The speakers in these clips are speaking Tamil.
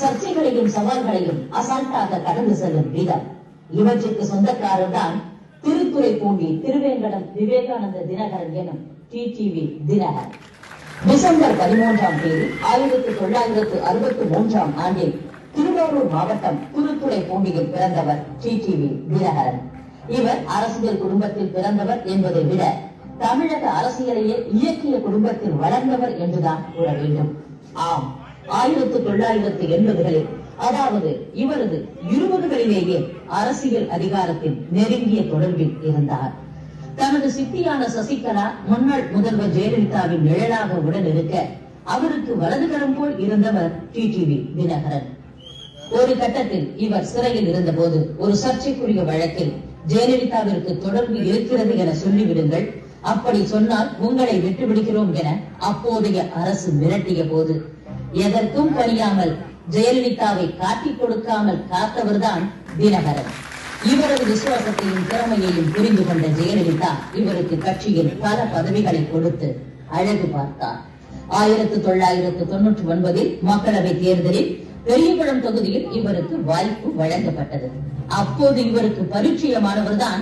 சர்ச்சைகளையும் சவால்களையும் அசால்ட்டாக கடந்து செல்லும் விதம். இவற்றுக்கு சொந்தக்காரர் தான் திருத்துறைப்பூண்டி திருவேங்கடம் விவேகானந்த தினகரன் எனும் டிடிவி தினகரன். டிசம்பர் 13ஆம் தேதி 1963ஆம் ஆண்டில் திருவாரூர் மாவட்டம் திருத்துறைப்பூண்டியில் பிறந்தவர் டிடிவி தினகரன். இவர் அரசியல் குடும்பத்தில் பிறந்தவர் என்பதை விட தமிழக அரசியலையே இயக்கிய குடும்பத்தில் வளர்ந்தவர் என்றுதான் கூற வேண்டும். ஆம், 1980களில், அதாவது இவரது 20களிலேயே அரசியல் அதிகாரத்தில் நெருங்கிய தொடர்பில் இருந்தார். தனது சித்தியான சசிகலா முன்னாள் முதல்வர் ஜெயலலிதாவின் நிழலாக உடன் இருக்க அவருக்கு வலதுகரம் போல் இருந்தவர் டிடிவி தினகரன். ஒரு கட்டத்தில் இவர் சிறையில் இருந்தபோது ஒரு சர்ச்சைக்குரிய வழக்கில் ஜெயலலிதாவிற்கு தொடர்பு இருக்கிறது என சொல்லிவிடுங்கள், அப்படி சொன்னால் உங்களை விட்டுவிடுகிறோம் என அப்போதைய அரசு மிரட்டிய போது எதற்கும் பணியாமல் ஜெயலலிதாவை காட்டிக் கொடுக்காமல் காத்தவர்தான் தினகரன். இவரது விசுவாசத்தையும் திறமையையும் புரிந்து கொண்ட ஜெயலலிதா இவருக்கு கட்சியில் பல பதவிகளை கொடுத்து அழகு பார்த்தார். 1999 மக்களவை தேர்தலில் பெரியகுளம் தொகுதியில் இவருக்கு வாய்ப்பு வழங்கப்பட்டது. அப்போது இவருக்கு பரிச்சயமானவர்தான்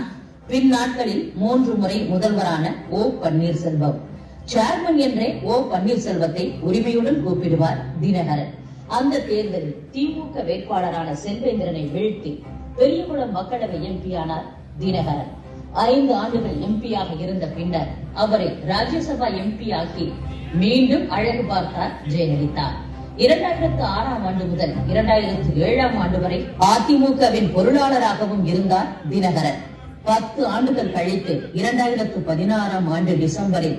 பின் நாட்களில் 3 முறை முதல்வரான ஓ பன்னீர்செல்வம். சேர்மன் என்றே ஓ பன்னீர்செல்வத்தை உரிமையுடன் கூப்பிடுவார் தினகரன். அந்த தேர்தலில் திமுக வேட்பாளரான செல்வேந்திரனை வீழ்த்தி பெரியகுளம் மக்களவை எம்பியானார் தினகரன். 5 ஆண்டுகள் எம்பியாக இருந்த பின்னர் அவரை ராஜ்யசபா எம்பி ஆக்கி மீண்டும் அழகு பார்த்தார் ஜெயலலிதா. 2006ஆம் ஆண்டு முதல் 2007ஆம் ஆண்டு வரை அதிமுகவின் பொருளாளராகவும் இருந்தார் தினகரன். 10 ஆண்டுகள் கழித்து 2016ஆம் ஆண்டு டிசம்பரில்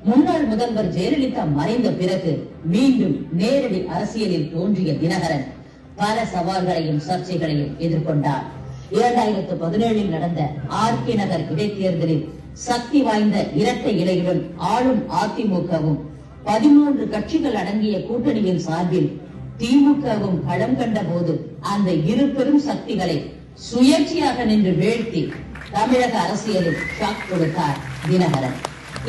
முன்னாள் முதல்வர் ஜெயலலிதா மறைந்த பிறகு மீண்டும் நேரடி அரசியலில் தோன்றிய தினகரன் பல சவால்களையும் சர்ச்சைகளையும் எதிர்கொண்டார். 2017இல் நடந்த ஆர்கே நகர் இடைத்தேர்தலில் சக்தி வாய்ந்த இரட்டை இலையுடன் ஆளும் அதிமுகவும் 13 கட்சிகள் அடங்கிய கூட்டணியின் சார்பில் திமுகவும் களம் கண்ட போது அந்த இரு பெரும் சக்திகளை சுயேட்சையாக நின்று வீழ்த்தி தமிழக அரசியலில் ஷாக் கொடுத்தார் தினகரன்.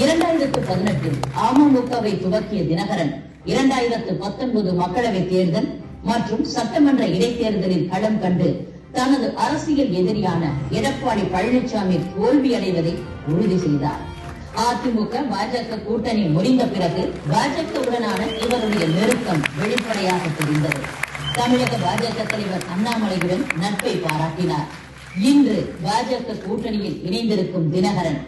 2018இல் அமமுகவை துவக்கிய தினகரன் 2019 மக்களவை தேர்தல் மற்றும் சட்டமன்ற இடைத்தேர்தலில் களம் கண்டு தனது அரசியல் எதிரியான எடப்பாடி பழனிசாமி தோல்வி அடைவதை உறுதி செய்தார். அதிமுக பாஜக கூட்டணி முடிந்த பிறகு பாஜகவுடனான இவருடைய நெருக்கம் வெளிப்படையாக தெரிந்தது. தமிழக பாஜக தலைவர் அண்ணாமலையுடன் நட்பை பாராட்டினார். இன்று பாஜக கூட்டணியில் இணைந்திருக்கும் தினகரன்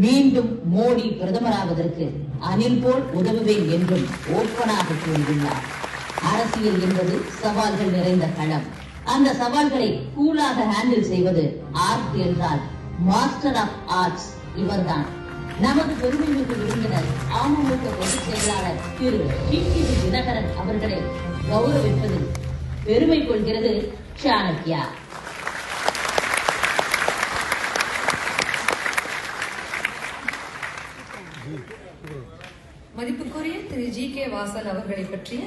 மீண்டும் மோடி பிரதமராவதற்கு அணில் போல் உதவுவேன் என்றும் ஓப்பனாக கூறியுள்ளார். அரசியல் என்பது சவால்கள் நிறைந்த களம். அந்த சவால்களை கூலாக ஹேண்டில் செய்வது ஆர்ட் என்றால் மாஸ்டர் ஆஃப் ஆர்ட்ஸ் இவர்தான். நமது பெருமைமிகு விருந்தினர் அமமுக பொதுச் செயலாளர் திரு டிடிவி தினகரன் அவர்களை கௌரவிப்பதில் பெருமை கொள்கிறது சாணக்கியா. மதிப்புக்குரிய திரு ஜி கே வாசன் அவர்களை பற்றிய